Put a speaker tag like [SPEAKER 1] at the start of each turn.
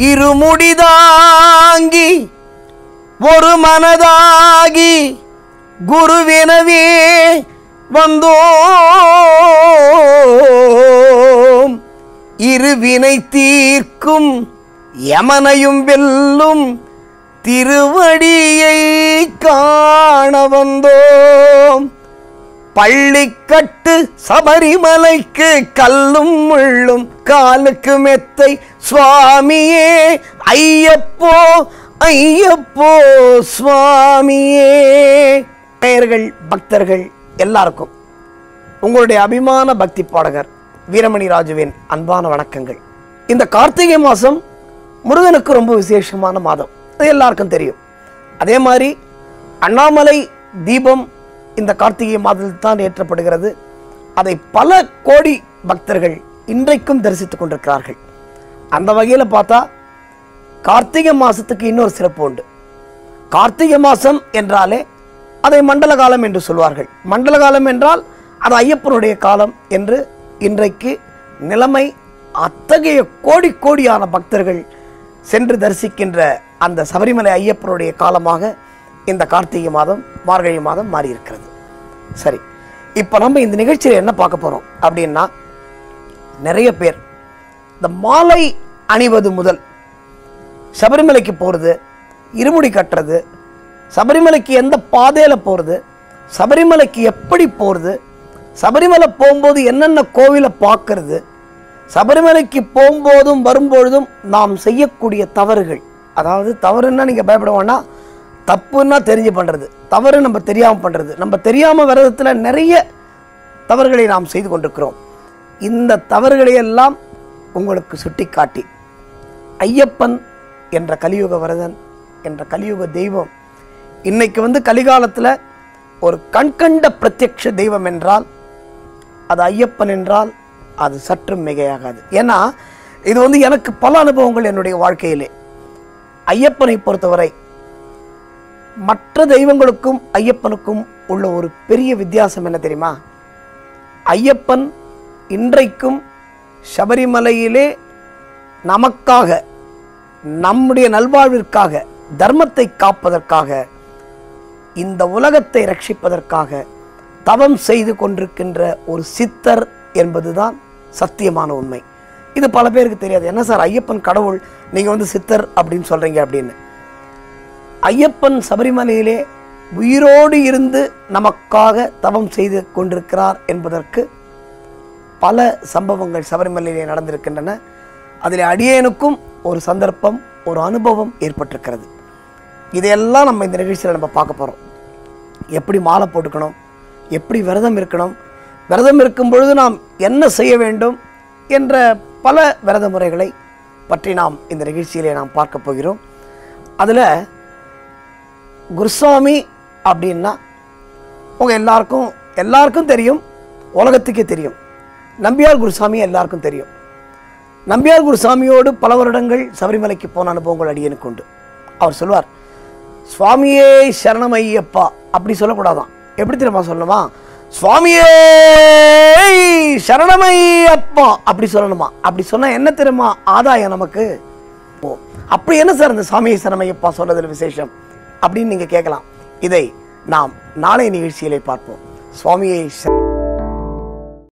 [SPEAKER 1] இருமுடிதாங்கி ஒரு மனதாகி குருவினவே வந்தோம். இருவினை தீர்க்கும் யமனையும் வெல்லும் திருவடியை காண வந்தோம். பள்ளிக்கட்டு சபரிமலைக்கு கல்லும் முள்ளும் காலுக்கு மெத்தை சுவாமியே ஐயப்போ ஐயப்போ சுவாமியே. நேயர்கள் பக்தர்கள் எல்லாருக்கும் உங்களுடைய அபிமான பக்தி பாடகர் வீரமணி ராஜுவின் அன்பான வணக்கங்கள். இந்த கார்த்திகை மாதம் முருகனுக்கு ரொம்ப விசேஷமான மாதம், அது எல்லாருக்கும் தெரியும். அதே மாதிரி அண்ணாமலை தீபம் இந்த கார்த்திகை மாதத்தில் தான் ஏற்றப்படுகிறது. அதை பல கோடி பக்தர்கள் இன்றைக்கும் தரிசித்துக் கொண்டிருக்கிறார்கள். அந்த வகையில் பார்த்தா கார்த்திகை மாதத்துக்கு இன்னொரு சிறப்பு உண்டு. கார்த்திகை மாதம் என்றாலே அதை மண்டல காலம் என்று சொல்வார்கள். மண்டல காலம் என்றால் அது ஐயப்பனுடைய காலம் என்று இன்றைக்கு நிலைமை. அத்தகைய கோடி கோடியான பக்தர்கள் சென்று தரிசிக்கின்ற அந்த சபரிமலை ஐயப்பனுடைய காலமாக இந்த கார்த்திகை மாதம் மார்கழி மாதம் மாறி இருக்கிறது. சரி, இப்போ நம்ம இந்த நிகழ்ச்சியில் என்ன பார்க்க போகிறோம் அப்படின்னா, நிறைய பேர் இந்த மாலை அணிவது முதல் சபரிமலைக்கு போகிறது, இருமுடி கட்டுறது, சபரிமலைக்கு எந்த பாதையில் போகிறது, சபரிமலைக்கு எப்படி போகிறது, சபரிமலை போகும்போது என்னென்ன கோவிலை பார்க்கறது, சபரிமலைக்கு போகும்போதும் வரும்பொழுதும் நாம் செய்யக்கூடிய தவறுகள். அதாவது தவறுன்னா நீங்கள் பயப்படுவோன்னா, தப்புன்னா தெரிஞ்சு பண்ணுறது, தவறு நம்ம தெரியாமல் பண்ணுறது. நம்ம தெரியாமல் விரதத்தில் நிறைய தவறுகளை நாம் செய்து கொண்டிருக்கிறோம். இந்த தவறுகளையெல்லாம் உங்களுக்கு சுட்டி காட்டி ஐயப்பன் என்ற கலியுக வரதன் என்ற கலியுக தெய்வம் இன்னைக்கு கலிகாலத்தில் ஒரு கண்கண்ட பிரத்யக்ஷ தெய்வம் என்றால் அது ஐயப்பன் என்றால் அது சற்றும் மிகையாகாது. ஏன்னா இது எனக்கு பல அனுபவங்கள் என்னுடைய வாழ்க்கையிலே. ஐயப்பனை பொறுத்தவரை மற்ற தெய்வங்களுக்கும் ஐயப்பனுக்கும் உள்ள ஒரு பெரிய வித்தியாசம் என்ன தெரியுமா? ஐயப்பன் இன்றைக்கும் சபரிமலையிலே நமக்காக, நம்முடைய நல்வாழ்விற்காக, தர்மத்தை காப்பதற்காக, இந்த உலகத்தை ரட்சிப்பதற்காக தவம் செய்து கொண்டிருக்கின்ற ஒரு சித்தர் என்பதுதான் சத்தியமான உண்மை. இது பல பேருக்கு தெரியாது. என்ன சார் ஐயப்பன் கடவுள், நீங்கள் சித்தர் அப்படின்னு சொல்கிறீங்க அப்படின்னு. ஐயப்பன் சபரிமலையிலே உயிரோடு இருந்து நமக்காக தவம் செய்து கொண்டிருக்கிறார் என்பதற்கு பல சம்பவங்கள் சபரிமலையிலே நடந்திருக்கின்றன. அதில் அடியேனுக்கும் ஒரு சந்தர்ப்பம், ஒரு அனுபவம் ஏற்பட்டிருக்கிறது. இதையெல்லாம் நம்ம இந்த நிகழ்ச்சியில் நம்ம பார்க்க போகிறோம். எப்படி மாலை போட்டுக்கணும், எப்படி விரதம் இருக்கணும், விரதம் இருக்கும் பொழுது நாம் என்ன செய்ய வேண்டும் என்ற பல விரத முறைகளை பற்றி நாம் இந்த நிகழ்ச்சியிலே நாம் பார்க்க போகிறோம். அதில் குருசாமி அப்படின்னா உங்கள் எல்லாருக்கும் தெரியும், உலகத்துக்கே தெரியும். நம்பியார் குருசாமி எல்லாருக்கும் தெரியும். நம்பியார் குருசாமியோடு பல வருடங்கள் சபரிமலைக்கு போன அனுபவங்கள் அடியனுக்கு உண்டு. அவர் சொல்வார், சுவாமியே சரணமையப்பா அப்படி சொல்லக்கூடாதான். எப்படி தெரியுமா சொல்லணுமா? சுவாமியே சரணமையப்பா அப்படி சொல்லணுமா? அப்படி சொன்னால் என்ன தெரியுமா ஆதாயம் நமக்கு? அப்படி என்ன சார் இந்த சுவாமியை சரணமையப்பா சொல்றதில் விசேஷம் அப்படின்னு நீங்கள் கேட்கலாம். இதை நாம் நாளை நிகழ்ச்சியிலே பார்ப்போம். சுவாமியை